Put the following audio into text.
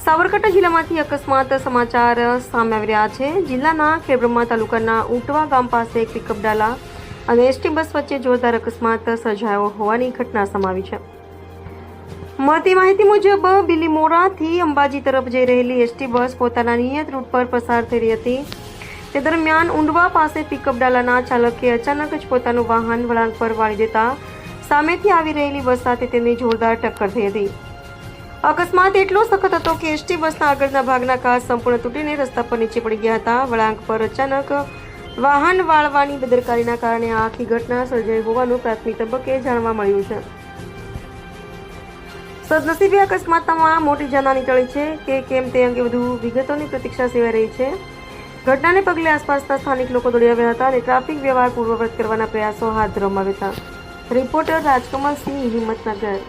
સાબરકાંઠા જિલ્લામાંથી અકસ્માત સમાચાર સામે આવી રહ્યા છે। જિલ્લાના ખેડબ્રહ્મા તાલુકાના ઉટવા ગામ પાસે એક પિકઅપ ડાલા અને એસટી બસ વચ્ચે જોરદાર અકસ્માત સર્જાયો હોવાની ઘટના સામે આવી છે। મળતી માહિતી મુજબ બિલીમોરાથી અંબાજી તરફ જઈ રહેલી એસટી બસ પોતાના નિયત રૂટ પર પસાર થઈ રહી હતી। તે દરમિયાન ઉંડવા પાસે પિકઅપ ડાલાના ચાલકે અચાનક જ પોતાનું વાહન વળાંક પર વાળી દેતા સામેથી આવી રહેલી બસ સાથે તેની જોરદાર ટક્કર થઈ હતી। અકસ્માત એટલો સખત હતો કે એસટી બસના આગળના ભાગના કાચ સંપૂર્ણ તૂટીને રસ્તા પર નીચે પડી ગયા હતા। વળાંક પર અચાનક વાહન વાળવાની બેદરકારીના કારણે આ આખી ઘટના સર્જાઈ હોવાનું પ્રાથમિક તબક્કે જાણવા મળ્યું છે। સદનસીબે અકસ્માતમાં મોટી જાનહાની ટળી છે કે કેમ તે અંગે વધુ વિગતોની પ્રતીક્ષા સેવાઈ રહી છે। ઘટનાને પગલે આસપાસના સ્થાનિક લોકો દોડી આવ્યા હતા અને ટ્રાફિક વ્યવહાર પૂર્વવત કરવાના પ્રયાસો હાથ ધરવામાં આવ્યા હતા। રિપોર્ટર રાજકમલ સિંહ, હિંમતનગર।